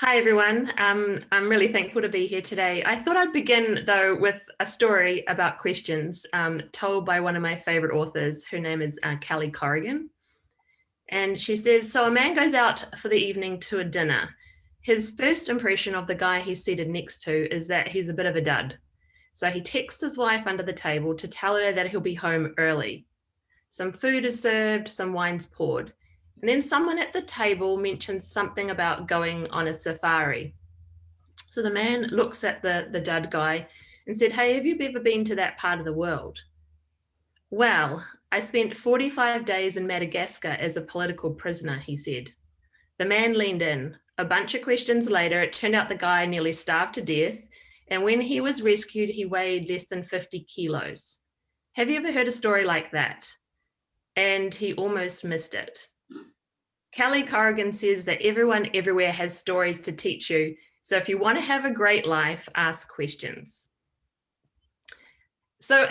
Hi everyone, I'm really thankful to be here today. I thought I'd begin though with a story about questions told by one of my favorite authors. Her name is Kelly Corrigan. And she says, so a man goes out for the evening to a dinner. His first impression of the guy he's seated next to is that he's a bit of a dud. So he texts his wife under the table to tell her that he'll be home early. Some food is served, some wine's poured. And then someone at the table mentions something about going on a safari. So the man looks at the dud guy and said, hey, have you ever been to that part of the world? Well, I spent 45 days in Madagascar as a political prisoner, he said. The man leaned in. A bunch of questions later, it turned out the guy nearly starved to death. And when he was rescued, he weighed less than 50 kilos. Have you ever heard a story like that? And he almost missed it. Kelly Corrigan says that everyone everywhere has stories to teach you. So if you want to have a great life, ask questions. So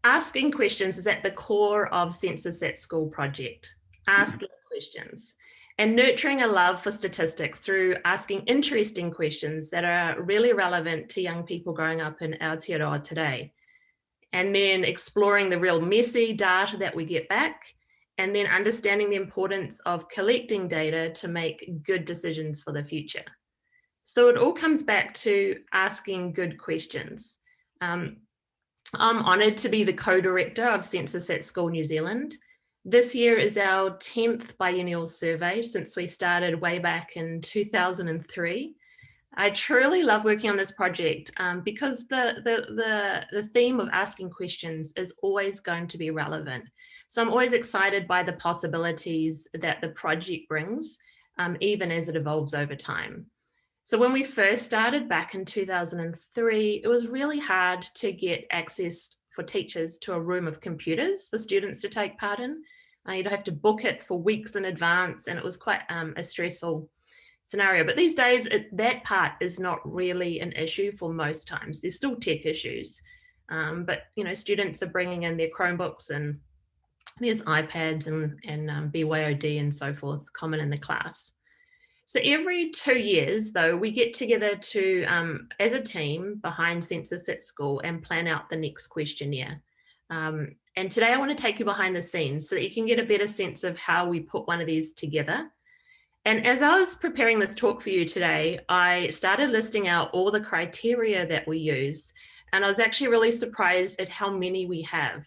asking questions is at the core of CensusAtSchool project, asking questions and nurturing a love for statistics through asking interesting questions that are really relevant to young people growing up in Aotearoa today. And then exploring the real messy data that we get back, and then understanding the importance of collecting data to make good decisions for the future. So it all comes back to asking good questions. I'm honoured to be the co-director of CensusAtSchool New Zealand. This year is our 10th biennial survey since we started way back in 2003. I truly love working on this project because the theme of asking questions is always going to be relevant. So I'm always excited by the possibilities that the project brings, even as it evolves over time. So when we first started back in 2003, it was really hard to get access for teachers to a room of computers for students to take part in. You'd have to book it for weeks in advance, and it was quite a stressful scenario. But these days, that part is not really an issue for most times. There's still tech issues, but students are bringing in their Chromebooks and there's iPads and BYOD and so forth common in the class. So every 2 years, though, we get together to, as a team behind CensusAtSchool and plan out the next questionnaire. And today I want to take you behind the scenes so that you can get a better sense of how we put one of these together. And as I was preparing this talk for you today, I started listing out all the criteria that we use. And I was actually really surprised at how many we have.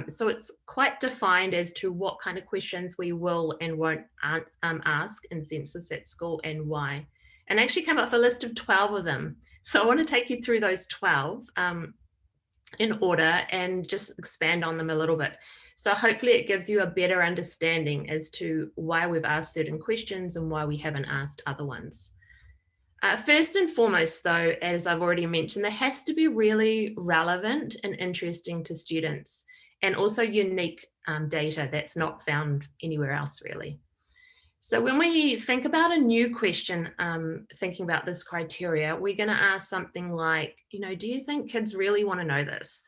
So it's quite defined as to what kind of questions we will and won't ask in CensusAtSchool and why. And I actually came up with a list of 12 of them. So I want to take you through those 12 in order and just expand on them a little bit. So hopefully it gives you a better understanding as to why we've asked certain questions and why we haven't asked other ones. First and foremost, though, as I've already mentioned, there has to be really relevant and interesting to students, and also unique data that's not found anywhere else, really. So when we think about a new question, thinking about this criteria, we're going to ask something like, do you think kids really want to know this?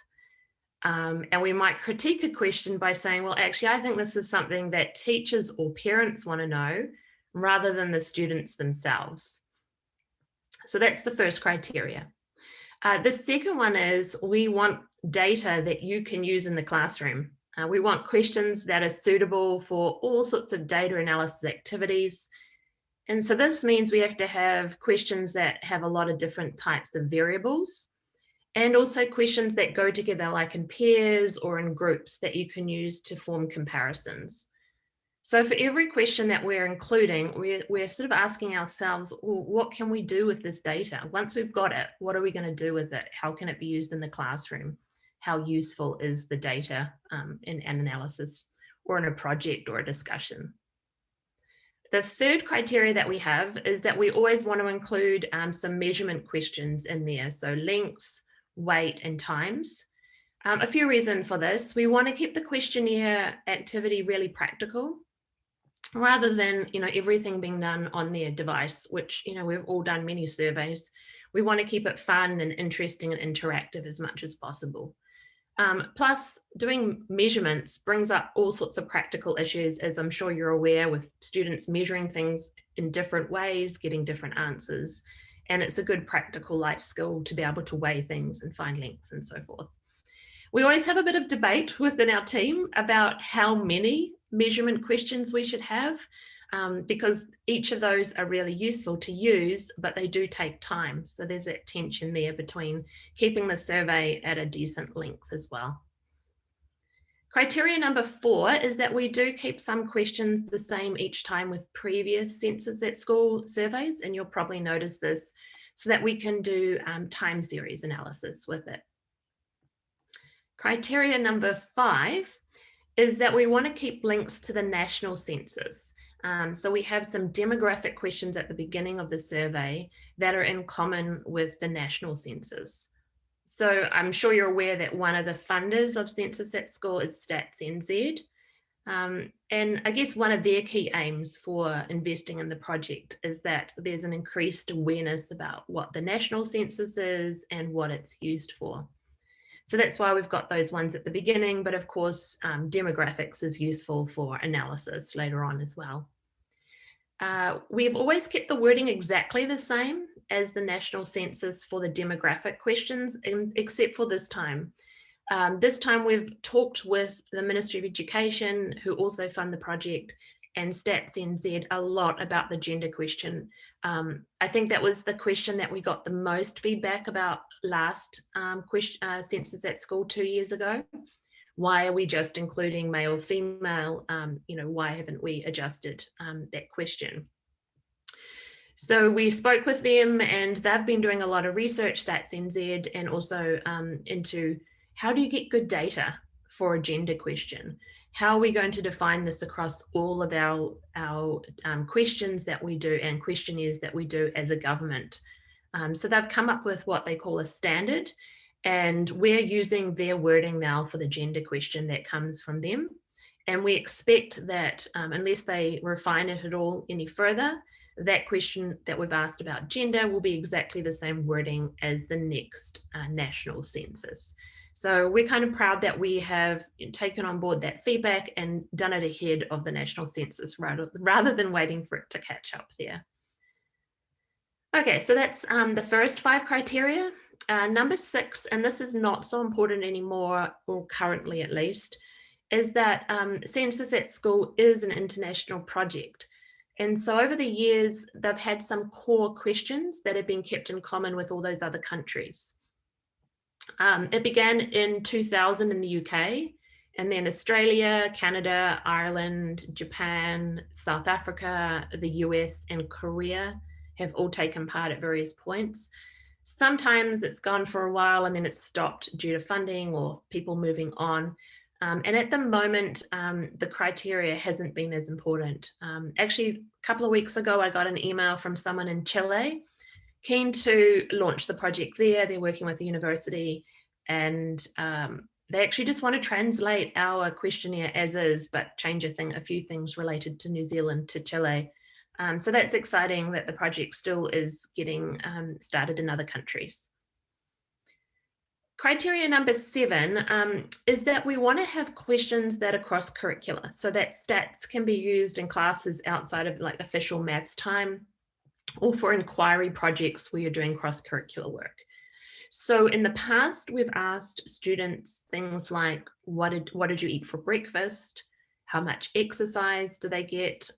And we might critique a question by saying, well, actually, I think this is something that teachers or parents want to know rather than the students themselves. So that's the first criteria. The second one is we want data that you can use in the classroom. We want questions that are suitable for all sorts of data analysis activities. And so this means we have to have questions that have a lot of different types of variables, and also questions that go together like in pairs or in groups that you can use to form comparisons. So for every question that we're including, we're sort of asking ourselves, well, what can we do with this data? Once we've got it, what are we going to do with it? How can it be used in the classroom? How useful is the data in an analysis or in a project or a discussion? The third criteria that we have is that we always want to include some measurement questions in there. So lengths, weight, and times. A few reasons for this. We want to keep the questionnaire activity really practical, rather than everything being done on their device, which we've all done many surveys. We want to keep it fun and interesting and interactive as much as possible. Plus, doing measurements brings up all sorts of practical issues, as I'm sure you're aware, with students measuring things in different ways, getting different answers. And it's a good practical life skill to be able to weigh things and find lengths and so forth. We always have a bit of debate within our team about how many measurement questions we should have, because each of those are really useful to use, but they do take time. So there's that tension there between keeping the survey at a decent length as well. Criteria number 4 is that we do keep some questions the same each time with previous CensusAtSchool surveys, and you'll probably notice this, so that we can do time series analysis with it. Criteria number 5 is that we want to keep links to the national census. So we have some demographic questions at the beginning of the survey that are in common with the national census. So I'm sure you're aware that one of the funders of CensusAtSchool is StatsNZ. And I guess one of their key aims for investing in the project is that there's an increased awareness about what the national census is and what it's used for. So that's why we've got those ones at the beginning, but of course, demographics is useful for analysis later on as well. We've always kept the wording exactly the same as the national census for the demographic questions, except for this time. This time we've talked with the Ministry of Education, who also fund the project, and StatsNZ a lot about the gender question. I think that was the question that we got the most feedback about last CensusAtSchool 2 years ago. Why are we just including male, female? Why haven't we adjusted that question? So we spoke with them, and they've been doing a lot of research, StatsNZ, and also into how do you get good data for a gender question? How are we going to define this across all of our questions that we do and questionnaires that we do as a government? So they've come up with what they call a standard, and we're using their wording now for the gender question that comes from them. And we expect that unless they refine it at all any further, that question that we've asked about gender will be exactly the same wording as the next national census. So we're kind of proud that we have taken on board that feedback and done it ahead of the national census rather than waiting for it to catch up there. Okay, so that's the first 5 criteria. Number 6, and this is not so important anymore, or currently at least, is that CensusAtSchool is an international project. And so over the years, they've had some core questions that have been kept in common with all those other countries. It began in 2000 in the UK, and then Australia, Canada, Ireland, Japan, South Africa, the US, and Korea have all taken part at various points. Sometimes it's gone for a while and then it's stopped due to funding or people moving on. And at the moment, the criteria hasn't been as important. Actually, a couple of weeks ago, I got an email from someone in Chile keen to launch the project there. They're working with the university, and they actually just want to translate our questionnaire as is, but change a few things related to New Zealand to Chile. So that's exciting that the project still is getting started in other countries. Criteria number 7 is that we want to have questions that are cross-curricular, so that stats can be used in classes outside of like official maths time, or for inquiry projects where you're doing cross-curricular work. So in the past, we've asked students things like, what did you eat for breakfast? How much exercise do they get?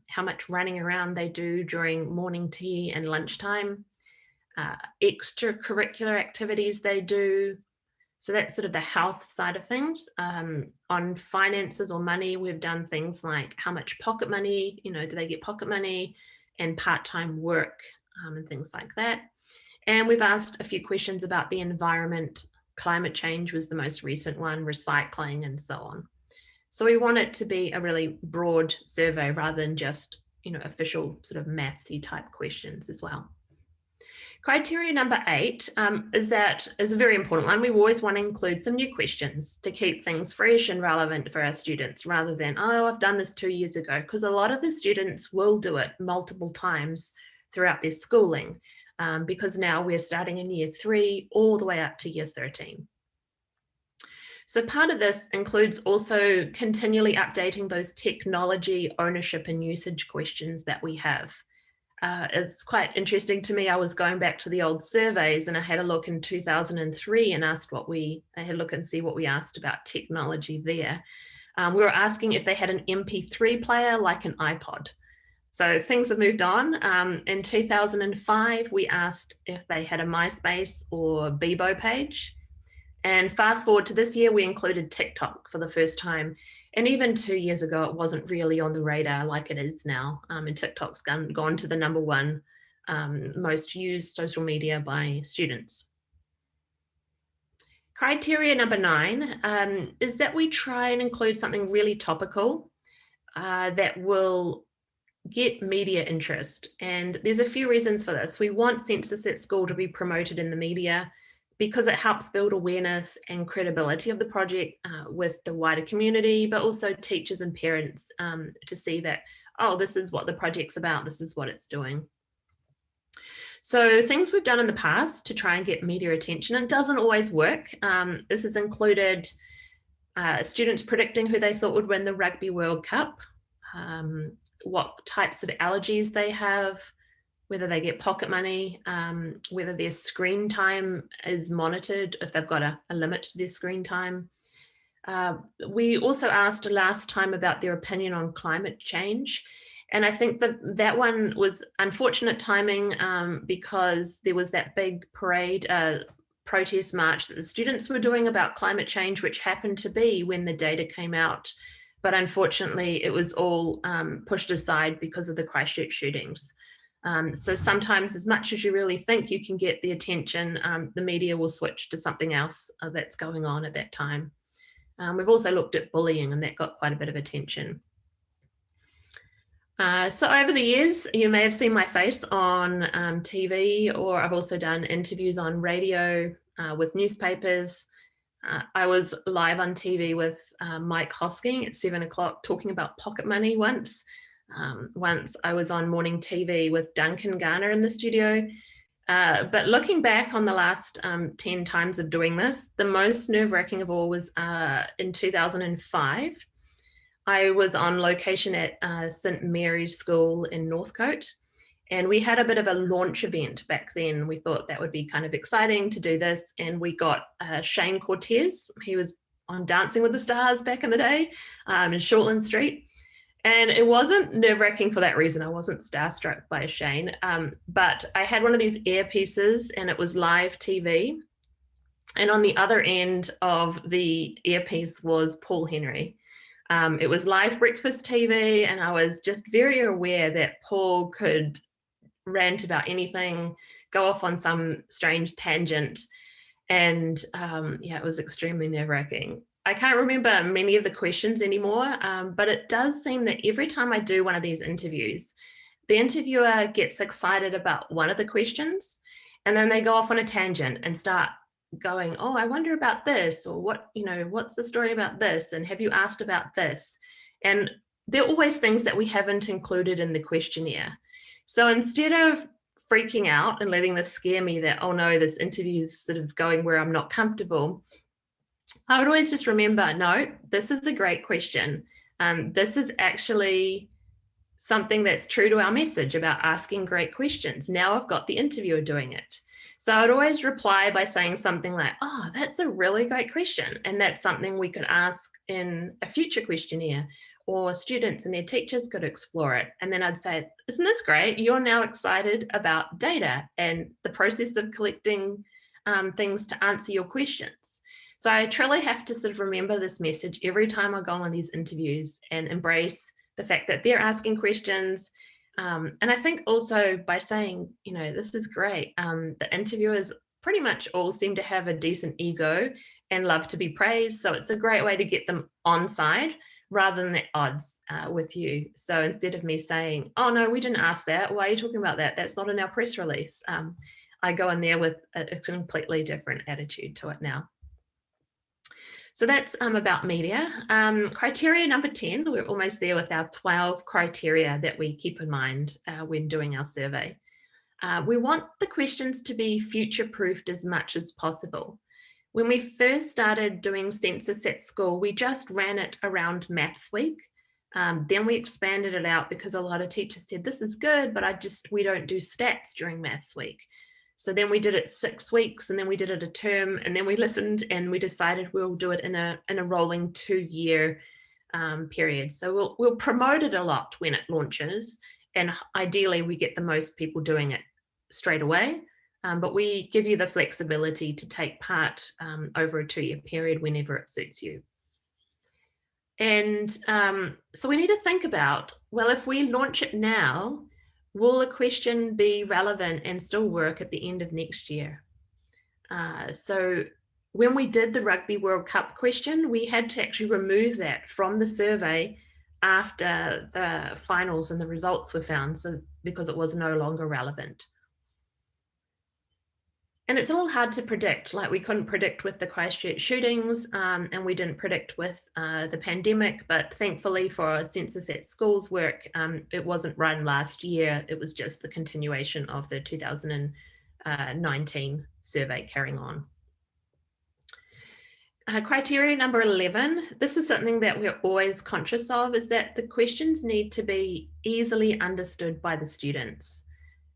How much running around they do during morning tea and lunchtime? Extracurricular activities they do. So that's sort of the health side of things. On finances or money, we've done things like how much pocket money, do they get pocket money, and part-time work and things like that. And we've asked a few questions about the environment. Climate change was the most recent one, recycling, and so on. So we want it to be a really broad survey rather than just, official sort of mathsy type questions as well. Criteria number 8 is a very important one. We always want to include some new questions to keep things fresh and relevant for our students rather than, oh, I've done this 2 years ago, because a lot of the students will do it multiple times throughout their schooling because now we're starting in year 3 all the way up to year 13. So part of this includes also continually updating those technology ownership and usage questions that we have. It's quite interesting to me. I was going back to the old surveys and I had a look in 2003 and asked I had a look and see what we asked about technology there. We were asking if they had an MP3 player like an iPod. So things have moved on. In 2005, we asked if they had a MySpace or Bebo page. And fast forward to this year, we included TikTok for the first time. And even 2 years ago, it wasn't really on the radar like it is now. And TikTok's gone to the #1 most used social media by students. Criteria number 9 is that we try and include something really topical that will get media interest. And there's a few reasons for this. We want Census at School to be promoted in the media because it helps build awareness and credibility of the project with the wider community, but also teachers and parents to see that, oh, this is what the project's about, this is what it's doing. So things we've done in the past to try and get media attention, it doesn't always work. This has included students predicting who they thought would win the Rugby World Cup, what types of allergies they have, whether they get pocket money, whether their screen time is monitored, if they've got a limit to their screen time. We also asked last time about their opinion on climate change. And I think that one was unfortunate timing because there was that big parade, protest march that the students were doing about climate change, which happened to be when the data came out. But unfortunately, it was all pushed aside because of the Christchurch shootings. So sometimes, as much as you really think you can get the attention, the media will switch to something else that's going on at that time. We've also looked at bullying, and that got quite a bit of attention. So over the years, you may have seen my face on TV, or I've also done interviews on radio with newspapers. I was live on TV with Mike Hosking at 7 o'clock talking about pocket money once. Once I was on morning TV with Duncan Garner in the studio. But looking back on the last 10 times of doing this, the most nerve-wracking of all was in 2005. I was on location at St Mary's School in Northcote, and we had a bit of a launch event back then. We thought that would be kind of exciting to do this, and we got Shane Cortez. He was on Dancing with the Stars back in the day in Shortland Street. And it wasn't nerve-wracking for that reason. I wasn't starstruck by Shane, but I had one of these earpieces and it was live TV. And on the other end of the earpiece was Paul Henry. It was live breakfast TV, and I was just very aware that Paul could rant about anything, go off on some strange tangent. And yeah, it was extremely nerve-wracking. I can't remember many of the questions anymore, but it does seem that every time I do one of these interviews, the interviewer gets excited about one of the questions, and then they go off on a tangent and start going, oh, I wonder about this, or what, what's the story about this? And have you asked about this? And they're always things that we haven't included in the questionnaire. So instead of freaking out and letting this scare me that, oh no, this interview's sort of going where I'm not comfortable, I would always just remember, no, this is a great question. This is actually something that's true to our message about asking great questions. Now I've got the interviewer doing it. So I'd always reply by saying something like, oh, that's a really great question. And that's something we could ask in a future questionnaire, or students and their teachers could explore it. And then I'd say, isn't this great? You're now excited about data and the process of collecting things to answer your questions. So I truly have to sort of remember this message every time I go on these interviews and embrace the fact that they're asking questions. And I think also by saying, this is great, the interviewers pretty much all seem to have a decent ego and love to be praised. So it's a great way to get them on side rather than at odds with you. So instead of me saying, oh no, we didn't ask that, why are you talking about that? That's not in our press release. I go in there with a completely different attitude to it now. So that's about media. Criteria number 10, we're almost there with our 12 criteria that we keep in mind when doing our survey. We want the questions to be future-proofed as much as possible. When we first started doing Census at School, we just ran it around Maths Week. Then we expanded it out because a lot of teachers said, this is good, but we don't do stats during Maths Week. So then we did it 6 weeks, and then we did it a term, and then we listened and we decided we'll do it in a rolling 2-year period. So we'll promote it a lot when it launches, and ideally we get the most people doing it straight away. But we give you the flexibility to take part over a 2-year period whenever it suits you. And so we need to think about, well, if we launch it now, will the question be relevant and still work at the end of next year? So when we did the Rugby World Cup question, we had to actually remove that from the survey after the finals and the results were found, so because it was no longer relevant. And it's a little hard to predict, like we couldn't predict with the Christchurch shootings, and we didn't predict with the pandemic, but thankfully for Census at School's work, it wasn't run last year, it was just the continuation of the 2019 survey carrying on. Criteria number 11, this is something that we're always conscious of, is that the questions need to be easily understood by the students.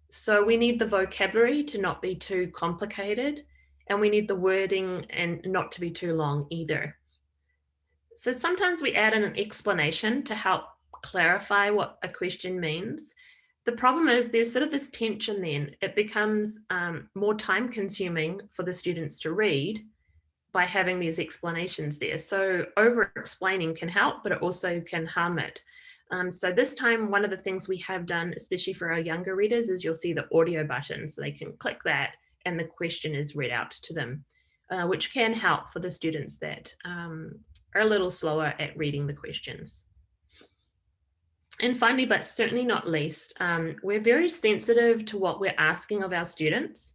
So we need the vocabulary to not be too complicated, and we need the wording and not to be too long either. So sometimes we add in an explanation to help clarify what a question means. The problem is there's sort of this tension then. It becomes more time consuming for the students to read by having these explanations there. So over explaining can help, but it also can harm it. So this time, one of the things we have done, especially for our younger readers, is you'll see the audio button, so they can click that and the question is read out to them, which can help for the students that are a little slower at reading the questions. And finally, but certainly not least, we're very sensitive to what we're asking of our students.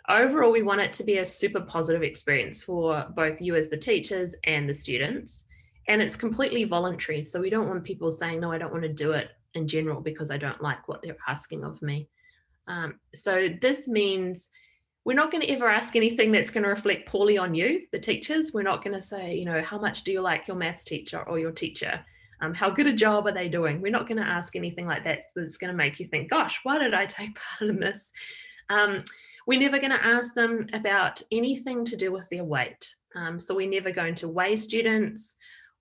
Overall, we want it to be a super positive experience for both you as the teachers and the students. And it's completely voluntary. So we don't want people saying, no, I don't want to do it in general because I don't like what they're asking of me. So this means we're not going to ever ask anything that's going to reflect poorly on you, the teachers. We're not going to say, you know, how much do you like your maths teacher or your teacher? How good a job are they doing? We're not going to ask anything like that that's going to make you think, gosh, why did I take part in this? We're never going to ask them about anything to do with their weight. So we're never going to weigh students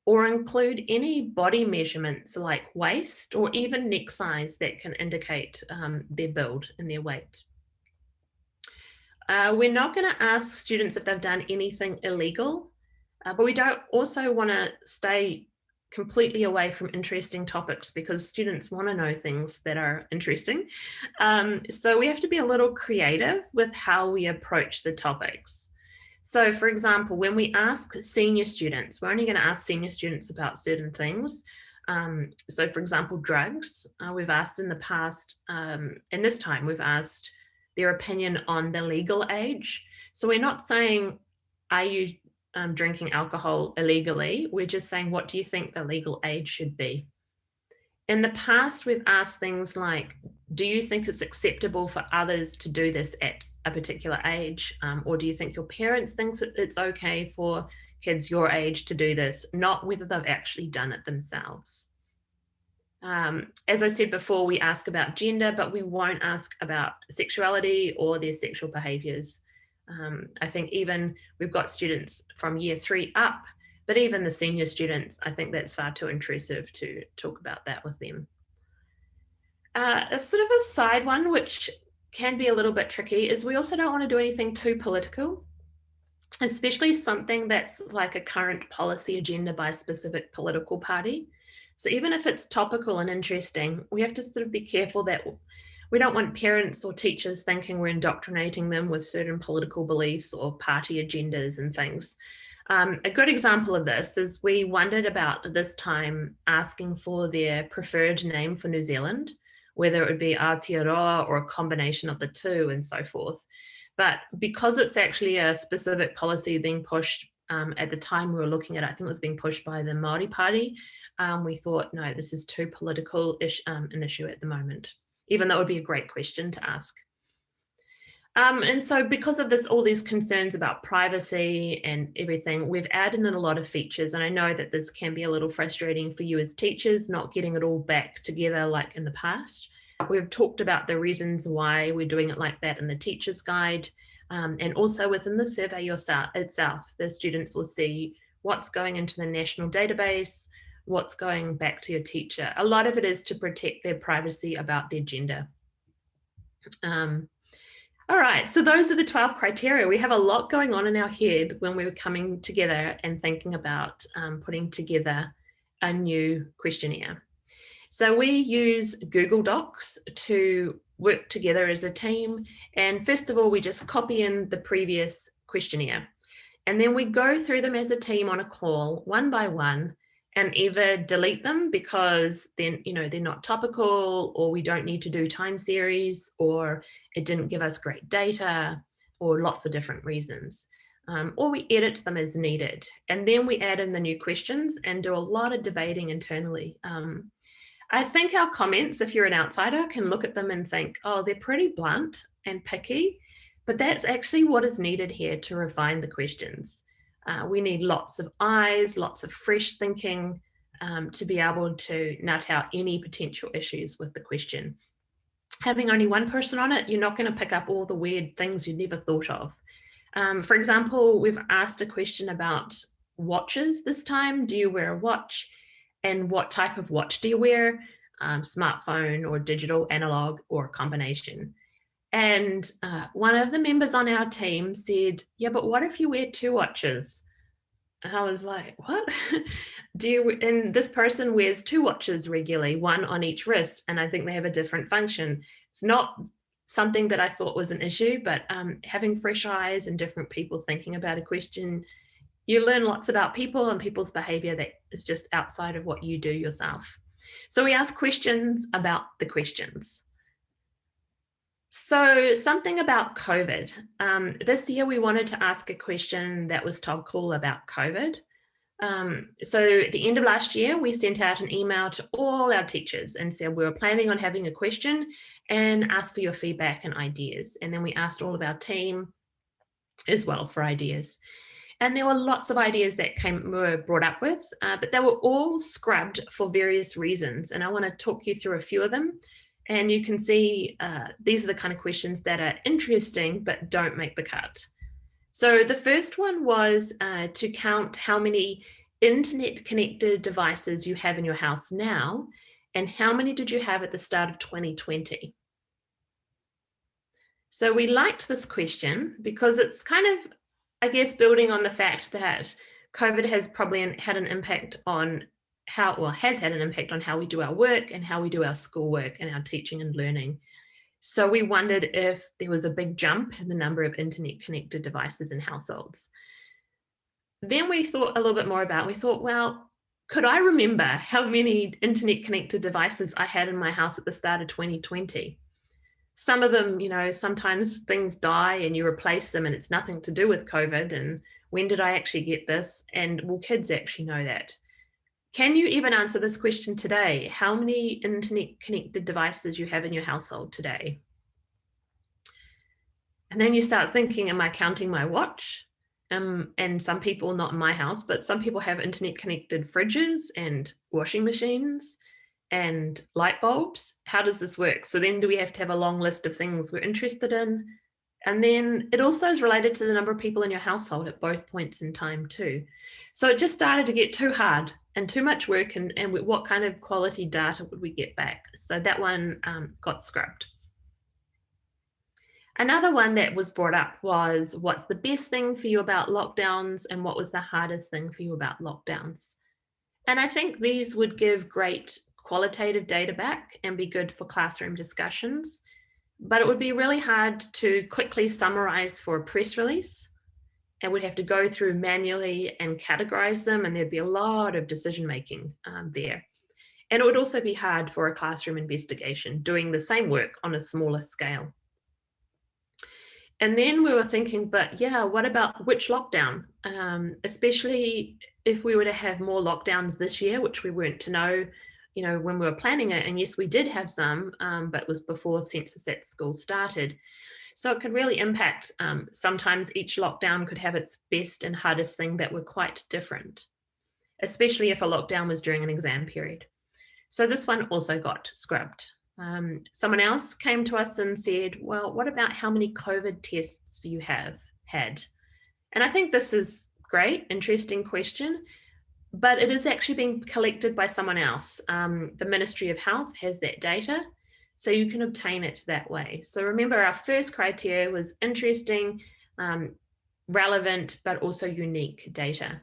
or include any body measurements like waist or even neck size that can indicate their build and their weight. We're not going to ask students if they've done anything illegal, but we don't also want to stay completely away from interesting topics because students want to know things that are interesting. So we have to be a little creative with how we approach the topics. So for example, when we ask senior students, we're only going to ask senior students about certain things. So for example, drugs, we've asked in the past, and this time we've asked their opinion on the legal age. So we're not saying, are you drinking alcohol illegally? We're just saying, what do you think the legal age should be? In the past, we've asked things like, do you think it's acceptable for others to do this at a particular age? Or do you think your parents think it's okay for kids your age to do this, not whether they've actually done it themselves? As I said before, we ask about gender, but we won't ask about sexuality or their sexual behaviors. I think even we've got students from year 3 up, but even the senior students, I think that's far too intrusive to talk about that with them. A sort of a side one, which can be a little bit tricky, is we also don't want to do anything too political, especially something that's like a current policy agenda by a specific political party. So even if it's topical and interesting, we have to sort of be careful that we don't want parents or teachers thinking we're indoctrinating them with certain political beliefs or party agendas and things. A good example of this is we wondered about this time asking for their preferred name for New Zealand, whether it would be Aotearoa or a combination of the two and so forth. But because it's actually a specific policy being pushed at the time we were looking at, I think it was being pushed by the Māori Party, we thought, no, this is too political an issue at the moment, even though it would be a great question to ask. And so because of this, all these concerns about privacy and everything, we've added in a lot of features. And I know that this can be a little frustrating for you as teachers, not getting it all back together like in the past. We've talked about the reasons why we're doing it like that in the teacher's guide. And also within the survey itself, the students will see what's going into the national database, what's going back to your teacher. A lot of it is to protect their privacy about their gender. All right, so those are the 12 criteria. We have a lot going on in our head when we were coming together and thinking about putting together a new questionnaire. So we use Google Docs to work together as a team. And first of all, we just copy in the previous questionnaire. And then we go through them as a team on a call, one by one, and either delete them because then, they're not topical, or we don't need to do time series, or it didn't give us great data, or lots of different reasons. Or we edit them as needed. And then we add in the new questions and do a lot of debating internally. I think our comments, if you're an outsider, can look at them and think, oh, they're pretty blunt and picky, but that's actually what is needed here to refine the questions. We need lots of eyes, lots of fresh thinking to be able to nut out any potential issues with the question. Having only one person on it, you're not going to pick up all the weird things you never thought of. For example, we've asked a question about watches this time. Do you wear a watch? And what type of watch do you wear? Smartphone or digital, analog, or a combination? And one of the members on our team said, yeah, but what if you wear two watches? And I was like, what? And this person wears two watches regularly, one on each wrist, and I think they have a different function. It's not something that I thought was an issue, but having fresh eyes and different people thinking about a question, you learn lots about people and people's behavior that is just outside of what you do yourself. So we ask questions about the questions. So something about COVID. This year we wanted to ask a question that was topical about COVID. So at the end of last year, we sent out an email to all our teachers and said we were planning on having a question and asked for your feedback and ideas. And then we asked all of our team as well for ideas. And there were lots of ideas that were brought up with, but they were all scrubbed for various reasons. And I want to talk you through a few of them. And you can see these are the kind of questions that are interesting, but don't make the cut. So the first one was to count how many internet connected devices you have in your house now, and how many did you have at the start of 2020? So we liked this question because it's kind of, I guess, building on the fact that COVID has probably had an impact on has had an impact on how we do our work and how we do our schoolwork and our teaching and learning. So we wondered if there was a big jump in the number of internet connected devices in households. Then we thought a little bit more we thought, well, could I remember how many internet connected devices I had in my house at the start of 2020? Some of them, sometimes things die and you replace them and it's nothing to do with COVID. And when did I actually get this? And will kids actually know that? Can you even answer this question today? How many internet connected devices you have in your household today? And then you start thinking, am I counting my watch? And some people, not in my house, but some people have internet connected fridges and washing machines and light bulbs. How does this work? So then do we have to have a long list of things we're interested in? And then it also is related to the number of people in your household at both points in time too. So it just started to get too hard and too much work, and what kind of quality data would we get back? So that one got scrubbed. Another one that was brought up was, what's the best thing for you about lockdowns and what was the hardest thing for you about lockdowns? And I think these would give great qualitative data back and be good for classroom discussions, but it would be really hard to quickly summarize for a press release. And we'd have to go through manually and categorize them, and there'd be a lot of decision making there. And it would also be hard for a classroom investigation doing the same work on a smaller scale. And then we were thinking, but yeah, what about which lockdown? Especially if we were to have more lockdowns this year, which we weren't to know, when we were planning it, and yes, we did have some, but it was before CensusAtSchool started. So it could really impact, sometimes each lockdown could have its best and hardest thing that were quite different, especially if a lockdown was during an exam period. So this one also got scrubbed. Someone else came to us and said, well, what about how many COVID tests you have had? And I think this is great, interesting question, but it is actually being collected by someone else. The Ministry of Health has that data, so you can obtain it that way. So remember, our first criteria was interesting, relevant, but also unique data.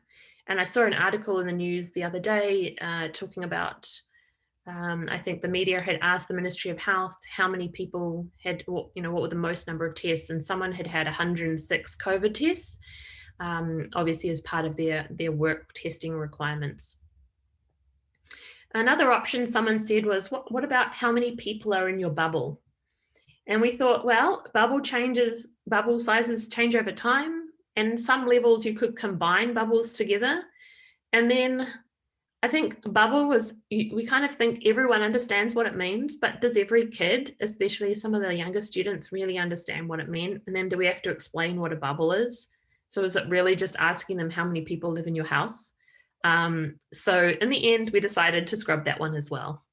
And I saw an article in the news the other day talking about, I think the media had asked the Ministry of Health how many people had, what were the most number of tests, and someone had 106 COVID tests, obviously as part of their work testing requirements. Another option someone said was, what about how many people are in your bubble? And we thought, well, bubble sizes change over time, and some levels you could combine bubbles together. And then I think bubble was, we kind of think everyone understands what it means, but does every kid, especially some of the younger students, really understand what it meant? And then do we have to explain what a bubble is? So is it really just asking them how many people live in your house? So in the end, we decided to scrub that one as well.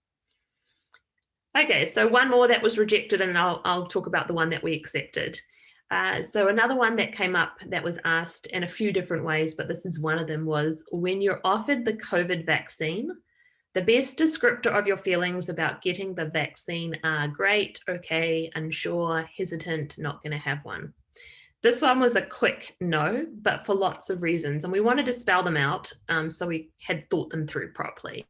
Okay, so one more that was rejected, and I'll talk about the one that we accepted. So another one that came up that was asked in a few different ways, but this is one of them, was when you're offered the COVID vaccine, the best descriptor of your feelings about getting the vaccine are great, okay, unsure, hesitant, not going to have one. This one was a quick no, but for lots of reasons, and we wanted to spell them out, so we had thought them through properly.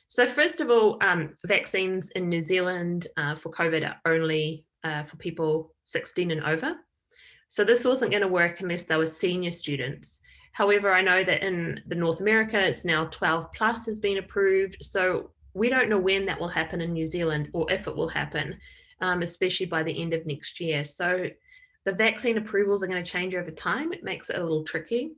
So first of all, vaccines in New Zealand for COVID are only for people 16 and over. So this wasn't going to work unless they were senior students. However, I know that in the North America, it's now 12 plus has been approved. So we don't know when that will happen in New Zealand, or if it will happen, especially by the end of next year. So the vaccine approvals are going to change over time. It makes it a little tricky.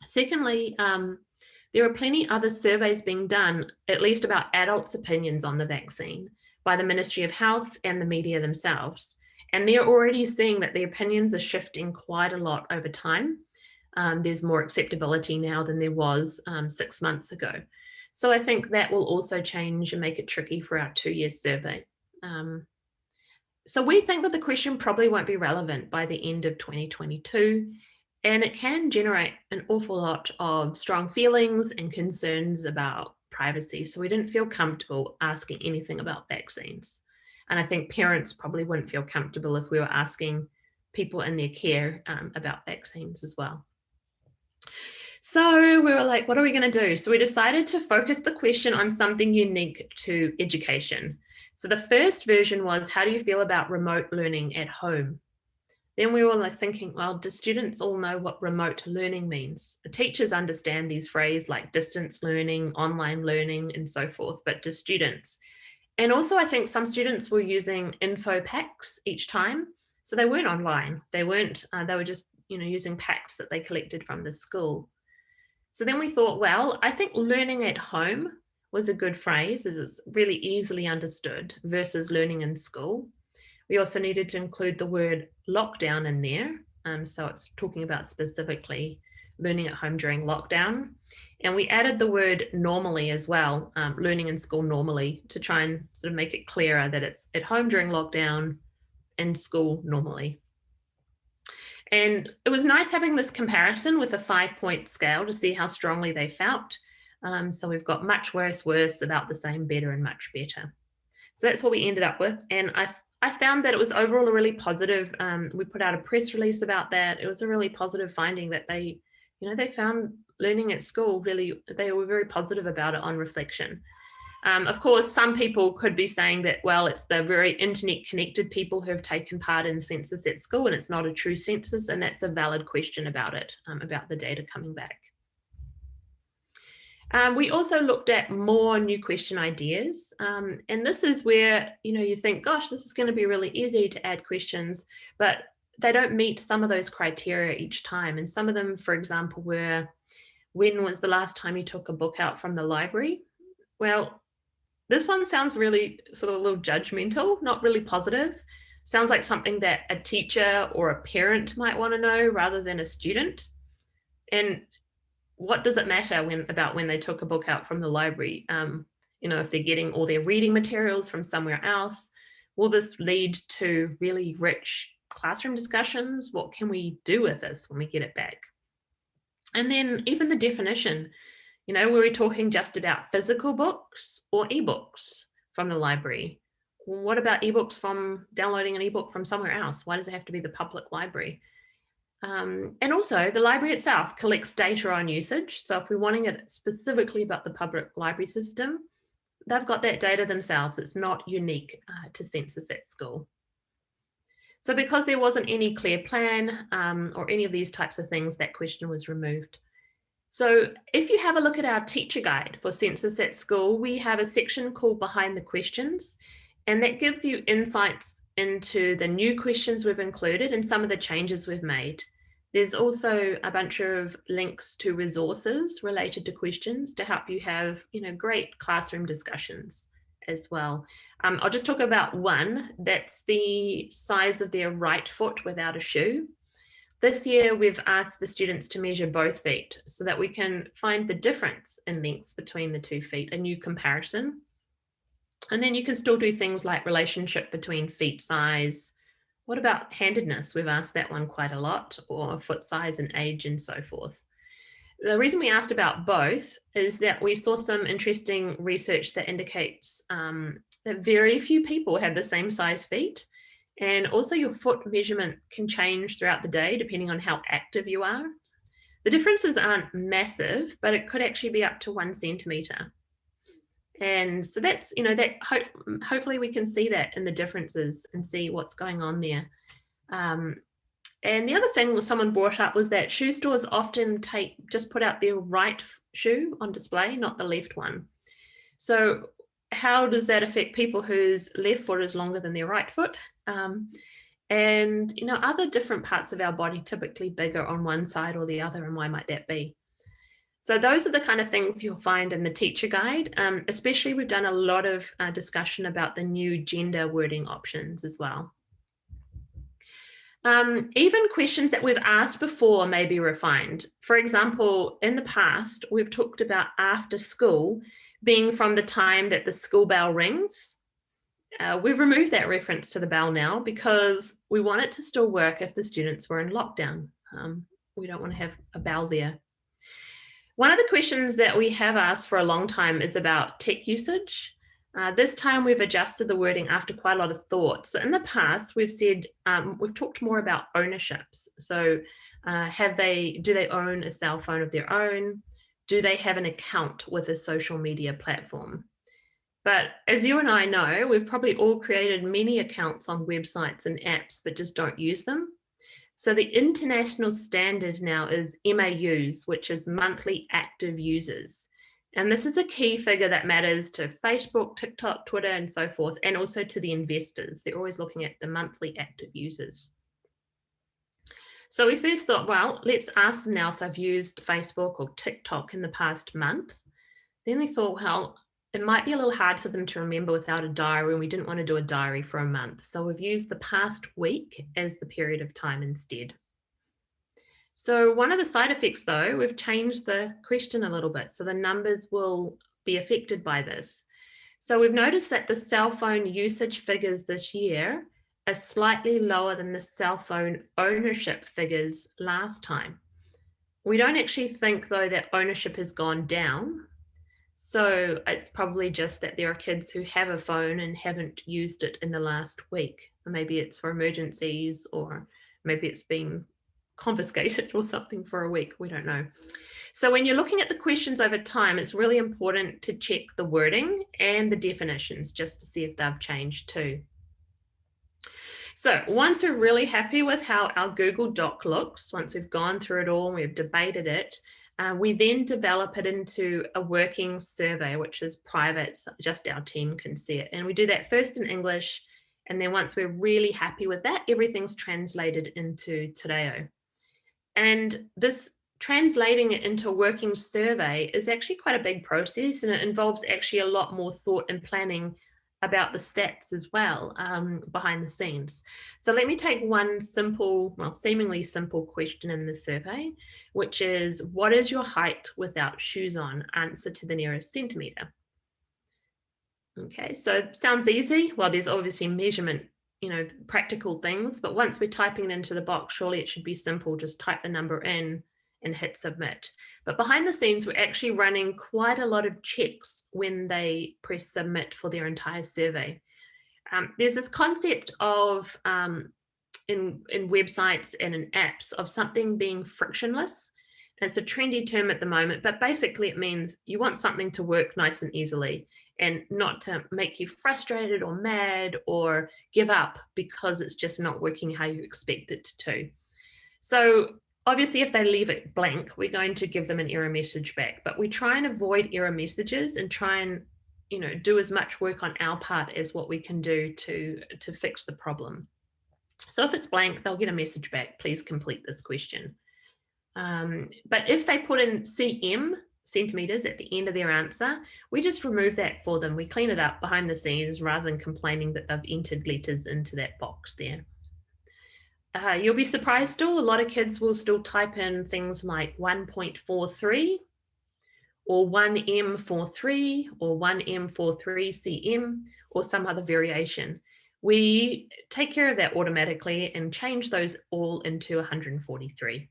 Secondly, there are plenty other surveys being done, at least about adults' opinions on the vaccine, by the Ministry of Health and the media themselves. And they're already seeing that the opinions are shifting quite a lot over time. There's more acceptability now than there was 6 months ago. So I think that will also change and make it tricky for our 2-year survey. So we think that the question probably won't be relevant by the end of 2022. And it can generate an awful lot of strong feelings and concerns about privacy. So we didn't feel comfortable asking anything about vaccines. And I think parents probably wouldn't feel comfortable if we were asking people in their care about vaccines as well. So we were like, what are we going to do? So we decided to focus the question on something unique to education. So the first version was, how do you feel about remote learning at home? Then we were like thinking, well, do students all know what remote learning means? The teachers understand these phrases like distance learning, online learning, and so forth, but do students? And also, I think some students were using info packs each time. So they weren't online. They weren't, they were just, using packs that they collected from the school. So then we thought, well, I think learning at home was a good phrase, as it's really easily understood versus learning in school. We also needed to include the word lockdown in there. So it's talking about specifically learning at home during lockdown. And we added the word normally as well, learning in school normally, to try and sort of make it clearer that it's at home during lockdown and school normally. And it was nice having this comparison with a 5-point scale to see how strongly they felt. So we've got much worse, worse, about the same, better, and much better. So that's what we ended up with. And I found that it was overall a really positive, we put out a press release about that. It was a really positive finding that they found learning at school they were very positive about it on reflection. Of course, some people could be saying that, well, it's the very internet connected people who have taken part in CensusAtSchool and it's not a true census, and that's a valid question about it, about the data coming back. We also looked at more new question ideas, and this is where you think, gosh, this is going to be really easy to add questions, but they don't meet some of those criteria each time. And some of them, for example, were, when was the last time you took a book out from the library? Well, This one sounds really sort of a little judgmental, not really positive. Sounds like something that a teacher or a parent might want to know rather than a student. And what does it matter when they took a book out from the library? If they're getting all their reading materials from somewhere else, will this lead to really rich classroom discussions? What can we do with this when we get it back? And then even the definition, were we talking just about physical books or ebooks from the library? What about ebooks from downloading an ebook from somewhere else? Why does it have to be the public library? And also the library itself collects data on usage. So if we're wanting it specifically about the public library system, they've got that data themselves. It's not unique to CensusAtSchool. So because there wasn't any clear plan or any of these types of things, that question was removed. So if you have a look at our teacher guide for CensusAtSchool, we have a section called Behind the Questions, and that gives you insights into the new questions we've included and some of the changes we've made. There's also a bunch of links to resources related to questions to help you have, great classroom discussions as well. I'll just talk about one. That's the size of their right foot without a shoe. This year, we've asked the students to measure both feet so that we can find the difference in lengths between the 2 feet, a new comparison. And then you can still do things like relationship between feet size. What about handedness? We've asked that one quite a lot, or foot size and age and so forth. The reason we asked about both is that we saw some interesting research that indicates that very few people have the same size feet. And also your foot measurement can change throughout the day depending on how active you are. The differences aren't massive, but it could actually be up to 1 centimeter. And so that's, hopefully we can see that in the differences and see what's going on there. And the other thing someone brought up was that shoe stores often just put out their right shoe on display, not the left one. So how does that affect people whose left foot is longer than their right foot? And are the different parts of our body typically bigger on one side or the other, and why might that be? So those are the kind of things you'll find in the teacher guide. Especially we've done a lot of discussion about the new gender wording options as well. Even questions that we've asked before may be refined. For example, in the past, we've talked about after school being from the time that the school bell rings. We've removed that reference to the bell now because we want it to still work if the students were in lockdown. We don't want to have a bell there. One of the questions that we have asked for a long time is about tech usage. This time we've adjusted the wording after quite a lot of thought. So in the past, we've said, we've talked more about ownerships. So do they own a cell phone of their own? Do they have an account with a social media platform? But as you and I know, we've probably all created many accounts on websites and apps, but just don't use them. So the international standard now is MAUs, which is monthly active users. And this is a key figure that matters to Facebook, TikTok, Twitter, and so forth, and also to the investors. They're always looking at the monthly active users. So we first thought, well, let's ask them now if they've used Facebook or TikTok in the past month. Then we thought, well, it might be a little hard for them to remember without a diary, and we didn't want to do a diary for a month. So we've used the past week as the period of time instead. So one of the side effects, though, we've changed the question a little bit. So the numbers will be affected by this. So we've noticed that the cell phone usage figures this year are slightly lower than the cell phone ownership figures last time. We don't actually think, though, that ownership has gone down. So it's probably just that there are kids who have a phone and haven't used it in the last week. Or maybe it's for emergencies, or maybe it's been confiscated or something for a week. We don't know. So when you're looking at the questions over time, it's really important to check the wording and the definitions just to see if they've changed too. So once we're really happy with how our Google Doc looks, once we've gone through it all and we've debated it, we then develop it into a working survey, which is private, so just our team can see it. And we do that first in English, and then once we're really happy with that, everything's translated into Te Reo. And this translating it into a working survey is actually quite a big process, and it involves actually a lot more thought and planning about the stats as well, behind the scenes. So let me take one simple, well, seemingly simple question in the survey, which is, what is your height without shoes on? Answer to the nearest centimeter. Okay, so sounds easy. Well, there's obviously measurement, practical things, but once we're typing it into the box, surely it should be simple. Just type the number in and hit submit. But behind the scenes, we're actually running quite a lot of checks when they press submit for their entire survey. There's this concept of in websites and in apps of something being frictionless. It's a trendy term at the moment, but basically it means you want something to work nice and easily and not to make you frustrated or mad or give up because it's just not working how you expect it to. So obviously, if they leave it blank, we're going to give them an error message back, but we try and avoid error messages and try and do as much work on our part as what we can do to fix the problem. So if it's blank, they'll get a message back, please complete this question. But if they put in cm, centimeters, at the end of their answer, we just remove that for them. We clean it up behind the scenes rather than complaining that they've entered letters into that box there. You'll be surprised still, a lot of kids will still type in things like 1.43 or 1M43 or 1M43cm or some other variation. We take care of that automatically and change those all into 143.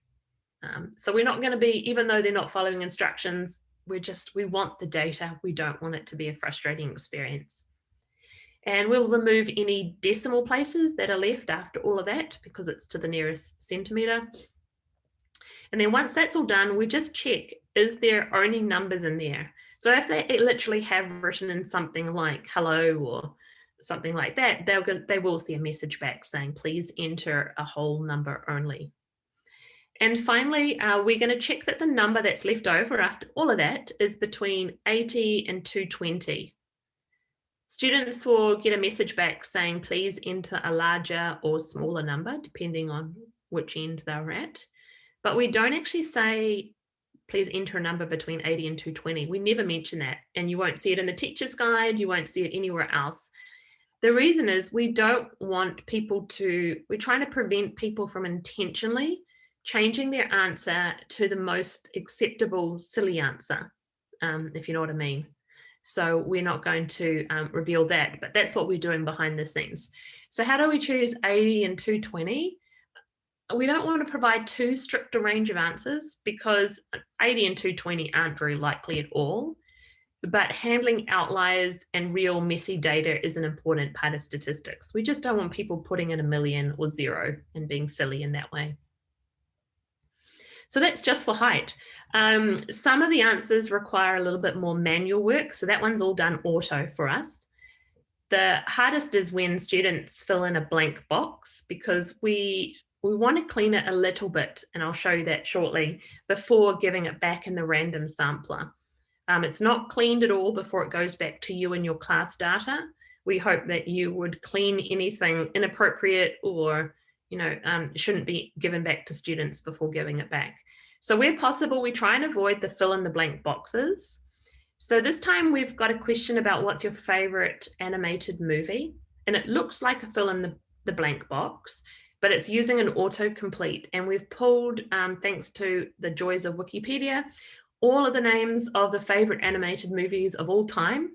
So we're not going to be, even though they're not following instructions, we want the data. We don't want it to be a frustrating experience. And we'll remove any decimal places that are left after all of that because it's to the nearest centimeter. And then once that's all done, we just check, is there only numbers in there? So if they literally have written in something like hello or something like that, they will see a message back saying, please enter a whole number only. And finally, we're going to check that the number that's left over after all of that is between 80 and 220. Students will get a message back saying, please enter a larger or smaller number, depending on which end they're at. But we don't actually say, please enter a number between 80 and 220. We never mention that. And you won't see it in the teacher's guide. You won't see it anywhere else. The reason is we don't want people we're trying to prevent people from intentionally changing their answer to the most acceptable silly answer, if you know what I mean. So we're not going to reveal that, but that's what we're doing behind the scenes. So how do we choose 80 and 220? We don't want to provide too strict a range of answers because 80 and 220 aren't very likely at all. But handling outliers and real messy data is an important part of statistics. We just don't want people putting in 1 million or 0 and being silly in that way. So that's just for height. Some of the answers require a little bit more manual work. So that one's all done auto for us. The hardest is when students fill in a blank box because we want to clean it a little bit, and I'll show you that shortly, before giving it back in the random sampler. It's not cleaned at all before it goes back to you and your class data. We hope that you would clean anything inappropriate or shouldn't be given back to students before giving it back. So where possible, we try and avoid the fill in the blank boxes. So this time we've got a question about what's your favorite animated movie? And it looks like a fill in the blank box, but it's using an autocomplete. And we've pulled, thanks to the joys of Wikipedia, all of the names of the favorite animated movies of all time.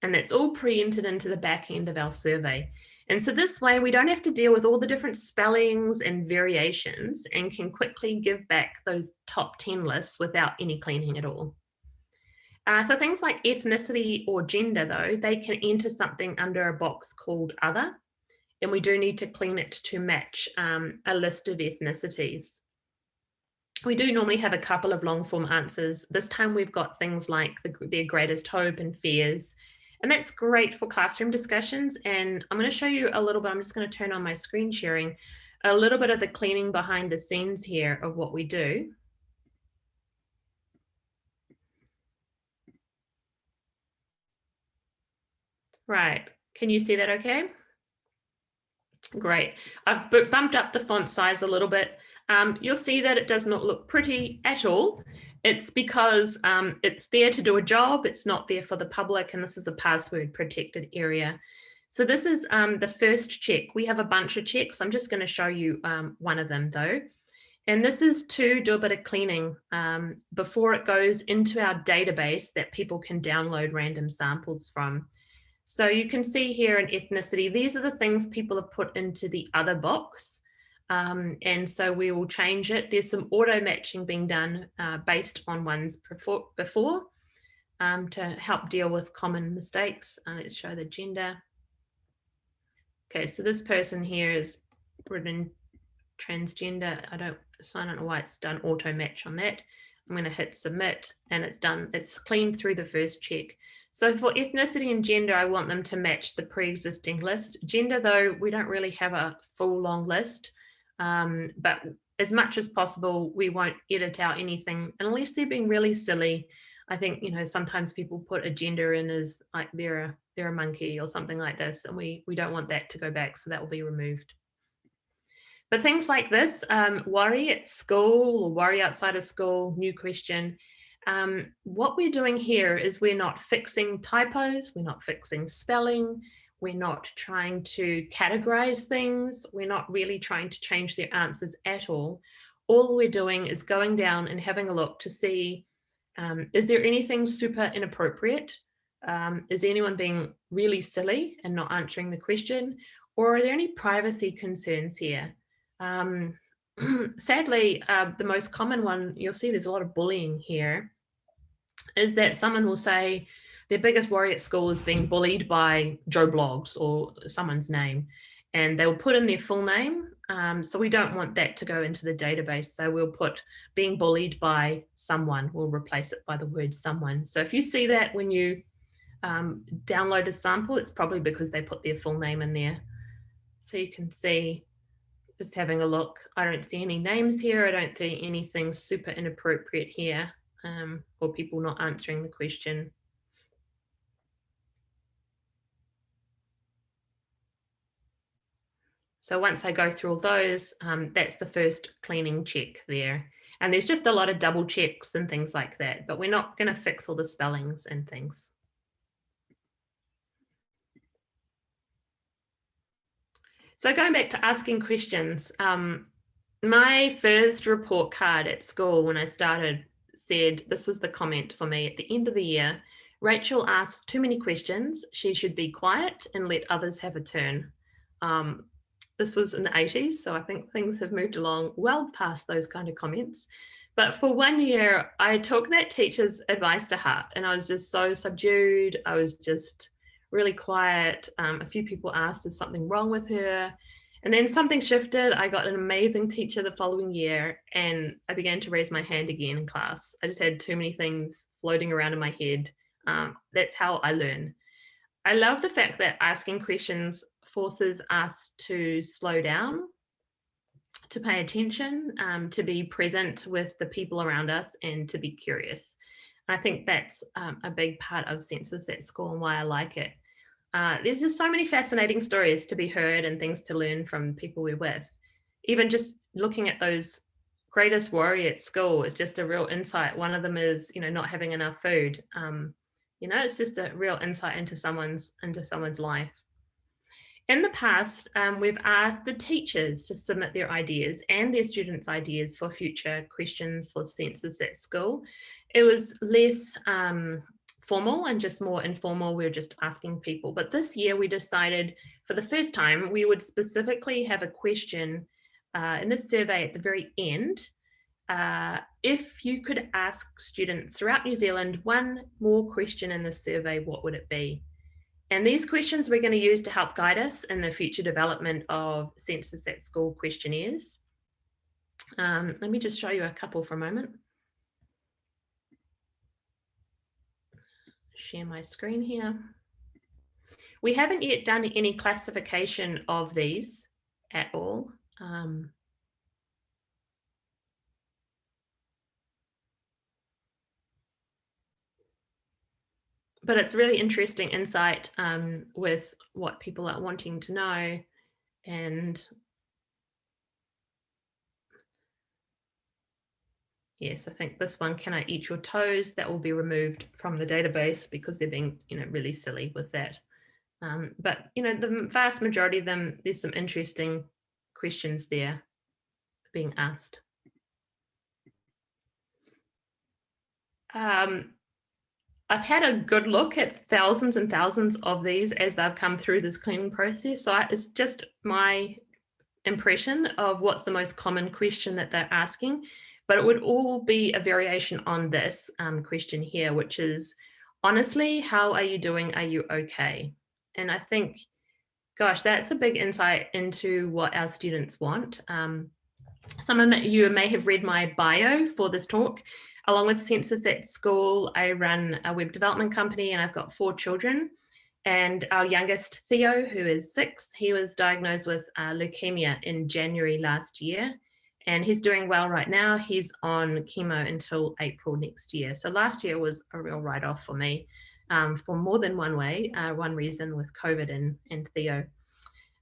And that's all pre-entered into the back end of our survey. And so this way we don't have to deal with all the different spellings and variations and can quickly give back those top 10 lists without any cleaning at all. So things like ethnicity or gender, though, they can enter something under a box called other, and we do need to clean it to match a list of ethnicities. We do normally have a couple of long form answers. This time we've got things like their greatest hope and fears. And that's great for classroom discussions. And I'm going to show you a little bit, I'm just going to turn on my screen sharing, a little bit of the cleaning behind the scenes here of what we do. Right, can you see that okay? Great. I've bumped up the font size a little bit. you'll see that it does not look pretty at all. It's because it's there to do a job. It's not there for the public, and this is a password protected area. So this is the first check. We have a bunch of checks. I'm just going to show you one of them though. And this is to do a bit of cleaning before it goes into our database that people can download random samples from. So you can see here in ethnicity, these are the things people have put into the other box. And so we will change it. There's some auto matching being done based on ones before to help deal with common mistakes. Let's show the gender. Okay, so this person here is written transgender. I don't know why it's done auto match on that. I'm going to hit submit and it's done. It's cleaned through the first check. So for ethnicity and gender, I want them to match the pre-existing list. Gender, though, we don't really have a full long list, but as much as possible, we won't edit out anything unless they're being really silly. I think, you know, sometimes people put a gender in as like they're a monkey or something like this, and we don't want that to go back, so that will be removed. But things like this, worry at school or worry outside of school, new question. What we're doing here is we're not fixing typos, we're not fixing spelling, we're not trying to categorize things, we're not really trying to change their answers at all. All we're doing is going down and having a look to see, is there anything super inappropriate? Is anyone being really silly and not answering the question? Or are there any privacy concerns here? Sadly, the most common one, you'll see there's a lot of bullying here, is that someone will say their biggest worry at school is being bullied by Joe Blogs or someone's name, and they'll put in their full name. So we don't want that to go into the database. So we'll put being bullied by someone, we'll replace it by the word someone. So if you see that when you download a sample, it's probably because they put their full name in there. So you can see, just having a look, I don't see any names here. I don't see anything super inappropriate here, or people not answering the question. So once I go through all those, that's the first cleaning check there. And there's just a lot of double checks and things like that, but we're not going to fix all the spellings and things. So going back to asking questions, my first report card at school when I started said, this was the comment for me at the end of the year, Rachel asked too many questions. She should be quiet and let others have a turn. This was in the 80s, so I think things have moved along well past those kind of comments. But for 1 year, I took that teacher's advice to heart, and I was just so subdued. I was just really quiet. A few people asked, is something wrong with her? And then something shifted. I got an amazing teacher the following year, and I began to raise my hand again in class. I just had too many things floating around in my head. That's how I learn. I love the fact that asking questions forces us to slow down, to pay attention, to be present with the people around us, and to be curious. I think that's a big part of Census at School and why I like it. There's just so many fascinating stories to be heard and things to learn from people we're with. Even just looking at those greatest worry at school is just a real insight. One of them is, you know, not having enough food. You know, it's just a real insight into someone's life. In the past, we've asked the teachers to submit their ideas and their students' ideas for future questions for Census at School. It was less formal and just more informal. We were just asking people. But this year we decided for the first time, we would specifically have a question in this survey at the very end. If you could ask students throughout New Zealand one more question in the survey, what would it be? And these questions we're going to use to help guide us in the future development of Census at School questionnaires. Let me just show you a couple for a moment. Share my screen here. We haven't yet done any classification of these at all. But it's really interesting insight with what people are wanting to know. And Yes, I think this one, can I eat your toes? That will be removed from the database because they're being, really silly with that. But, the vast majority of them, there's some interesting questions there being asked. Um, I've had a good look at thousands and thousands of these as they've come through this cleaning process. So it's just my impression of what's the most common question that they're asking, but it would all be a variation on this question here, which is, honestly, how are you doing? Are you okay? And I think, gosh, that's a big insight into what our students want. Some of you may have read my bio for this talk. Along with CensusAtSchool, I run a web development company and I've got 4 children. And our youngest, Theo, who is 6, he was diagnosed with leukemia in January last year. And he's doing well right now. He's on chemo until April next year. So last year was a real write-off for me for more than one way, one reason with COVID and Theo.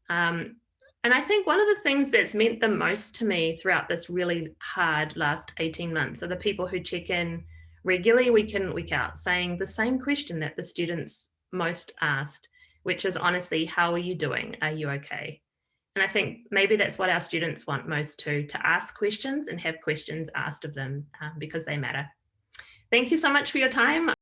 And I think one of the things that's meant the most to me throughout this really hard last 18 months are the people who check in regularly, week in, week out, saying the same question that the students most asked, which is, honestly, how are you doing? Are you okay? And I think maybe that's what our students want most too, to ask questions and have questions asked of them because they matter. Thank you so much for your time.